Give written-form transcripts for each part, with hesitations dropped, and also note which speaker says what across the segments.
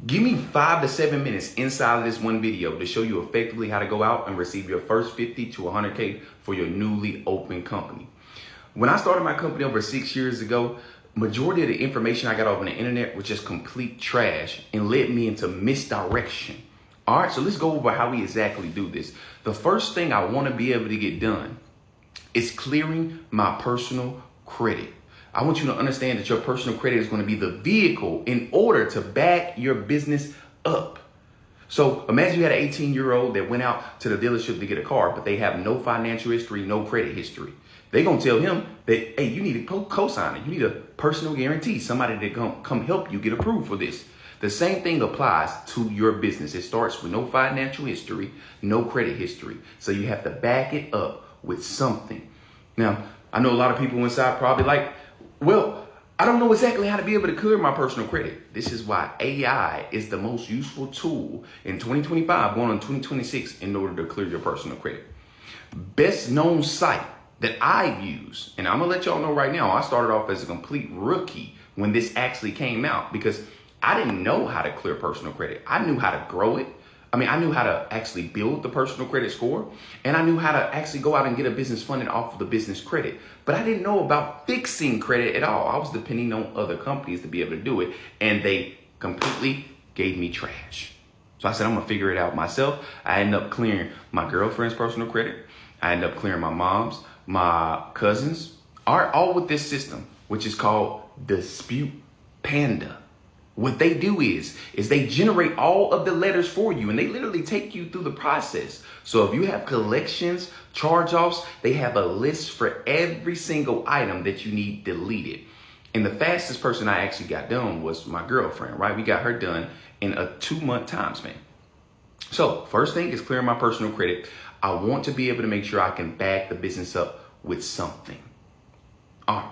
Speaker 1: Give me 5 to 7 minutes inside of this one video to show you effectively how to go out and receive your first 50 to 100K for your newly opened company. When I started my company over 6 years ago, majority of the information I got off on the internet was just complete trash and led me into misdirection. All right, so let's go over how we exactly do this. The first thing I want to be able to get done is clearing my personal credit. I want you to understand that your personal credit is going to be the vehicle in order to back your business up. So imagine you had an 18-year-old that went out to the dealership to get a car, but they have no financial history, no credit history. They're going to tell him that, hey, you need a co-signer. You need a personal guarantee, somebody that come help you get approved for this. The same thing applies to your business. It starts with no financial history, no credit history. So you have to back it up with something. Now, I know a lot of people inside probably like, well, I don't know exactly how to be able to clear my personal credit. This is why AI is the most useful tool in 2025, going on 2026, in order to clear your personal credit. Best known site that I've used, and I'm gonna let y'all know right now, I started off as a complete rookie when this actually came out because I didn't know how to clear personal credit. I knew how to grow it. I knew how to actually build the personal credit score, and I knew how to actually go out and get a business funded off of the business credit. But I didn't know about fixing credit at all. I was depending on other companies to be able to do it, and they completely gave me trash. So I said, I'm gonna figure it out myself. I ended up clearing my girlfriend's personal credit. I ended up clearing my mom's, my cousins, all with this system, which is called Dispute Panda. What they do is they generate all of the letters for you, and they literally take you through the process. So if you have collections, charge-offs, they have a list for every single item that you need deleted. And the fastest person I actually got done was my girlfriend, right? We got her done in a 2-month time span. So first thing is clearing my personal credit. I want to be able to make sure I can back the business up with something. All right.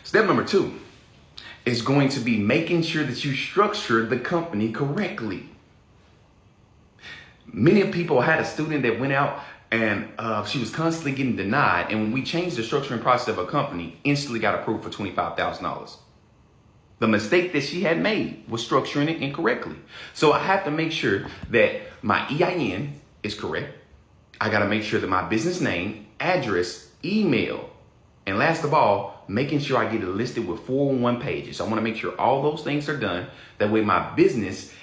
Speaker 1: Step number 2 is going to be making sure that you structure the company correctly. Many people had a student that went out and she was constantly getting denied. And when we changed the structuring process of a company, instantly got approved for $25,000. The mistake that she had made was structuring it incorrectly. So I have to make sure that my EIN is correct. I got to make sure that my business name, address, email, and last of all, making sure I get it listed with 401 pages. So I want to make sure all those things are done. That way my business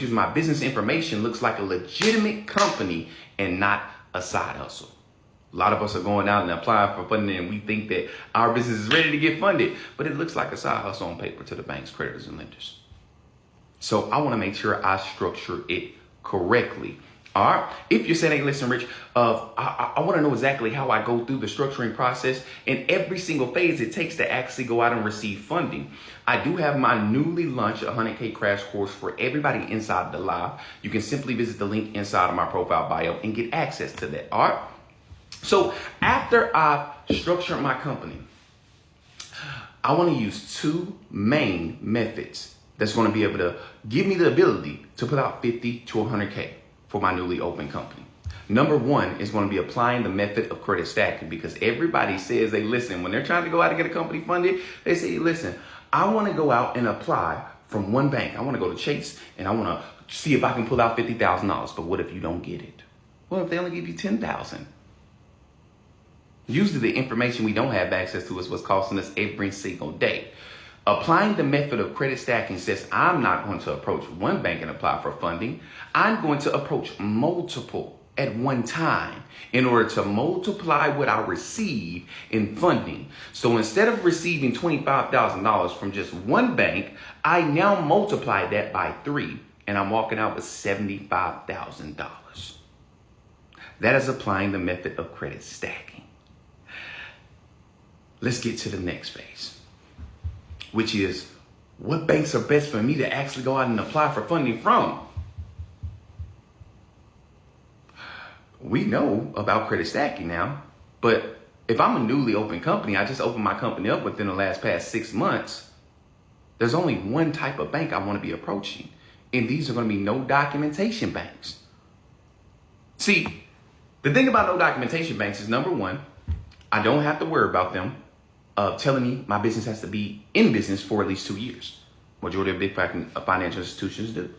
Speaker 1: my business information looks like a legitimate company and not a side hustle. A lot of us are going out and applying for funding and we think that our business is ready to get funded, but it looks like a side hustle on paper to the banks, creditors, and lenders. So I want to make sure I structure it correctly. All right. If you're saying, hey, listen, Rich, I want to know exactly how I go through the structuring process and every single phase it takes to actually go out and receive funding. I do have my newly launched 100K crash course for everybody inside the live. You can simply visit the link inside of my profile bio and get access to that. All right. So after I've structured my company, I want to use 2 main methods that's going to be able to give me the ability to put out 50 to 100K. For my newly opened company. Number 1 is going to be applying the method of credit stacking, because everybody says they listen when they're trying to go out and get a company funded. They say, listen, I want to go out and apply from one bank. I want to go to Chase and I want to see if I can pull out $50,000. But what if you don't get it? Well, if they only give you $10,000? Usually the information we don't have access to is what's costing us every single day. Applying the method of credit stacking says I'm not going to approach one bank and apply for funding. I'm going to approach multiple at one time in order to multiply what I receive in funding. So instead of receiving $25,000 from just one bank, I now multiply that by 3 and I'm walking out with $75,000. That is applying the method of credit stacking. Let's get to the next phase, which is what banks are best for me to actually go out and apply for funding from. We know about credit stacking now, but if I'm a newly opened company, I just opened my company up within the past 6 months, there's only one type of bank I want to be approaching, and these are going to be no documentation banks. See, the thing about no documentation banks is, number 1, I don't have to worry about them telling me my business has to be in business for at least 2 years. Majority of big financial institutions do.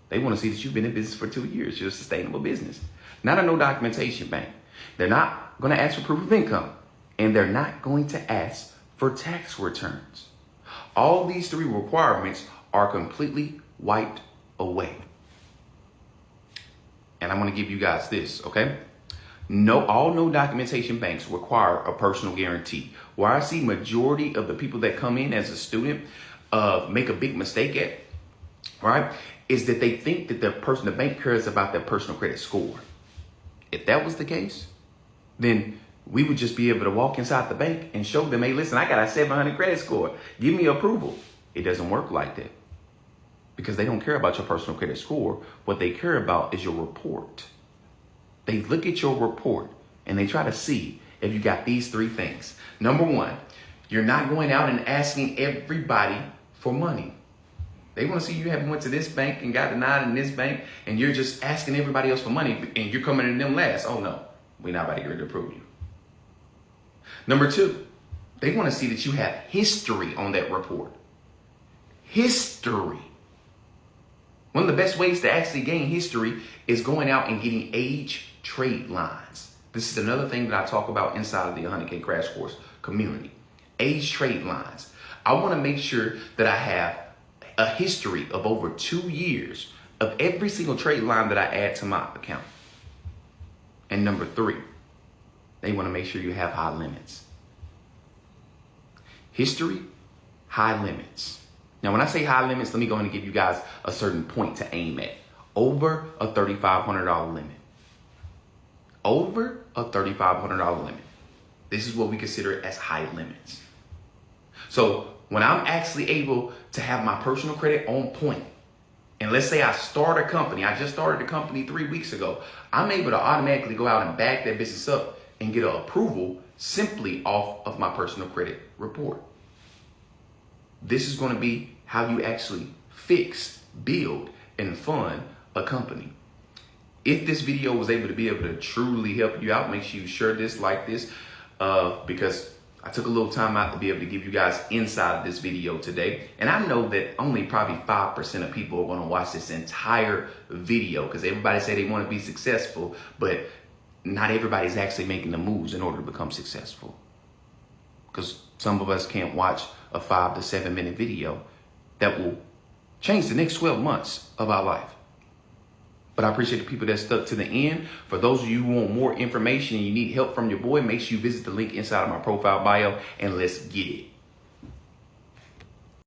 Speaker 1: They want to see that you've been in business for 2 years. You're a sustainable business. Not a no documentation bank. They're not going to ask for proof of income. And they're not going to ask for tax returns. All these 3 requirements are completely wiped away. And I'm going to give you guys this, okay? All no documentation banks require a personal guarantee. Where I see majority of the people that come in as a student make a big mistake at, right, is that they think that the bank cares about their personal credit score. If that was the case, then we would just be able to walk inside the bank and show them, hey, listen, I got a 700 credit score. Give me approval. It doesn't work like that because they don't care about your personal credit score. What they care about is your report. They look at your report and they try to see if you got these 3 things. Number 1, you're not going out and asking everybody for money. They want to see you haven't went to this bank and got denied in this bank and you're just asking everybody else for money and you're coming to them last. Oh no, we're not about to get ready to approve you. Number 2, they want to see that you have history on that report. History. One of the best ways to actually gain history is going out and getting age trade lines. This is another thing that I talk about inside of the 100K Crash Course community. Age trade lines. I want to make sure that I have a history of over 2 years of every single trade line that I add to my account. And number 3, they want to make sure you have high limits. History, high limits. Now, when I say high limits, let me go ahead and give you guys a certain point to aim at. Over a $3,500 limit. Over a $3,500 limit. This is what we consider as high limits. So when I'm actually able to have my personal credit on point, and let's say I start a company, I just started a company 3 weeks ago, I'm able to automatically go out and back that business up and get an approval simply off of my personal credit report. This is going to be how you actually fix, build, and fund a company. If this video was able to truly help you out, make sure you share this, like this, because I took a little time out to be able to give you guys inside of this video today. And I know that only probably 5% of people are going to watch this entire video because everybody say they want to be successful, but not everybody's actually making the moves in order to become successful. Because some of us can't watch a 5 to 7 minute video that will change the next 12 months of our life. But I appreciate the people that stuck to the end. For those of you who want more information and you need help from your boy, make sure you visit the link inside of my profile bio and let's get it.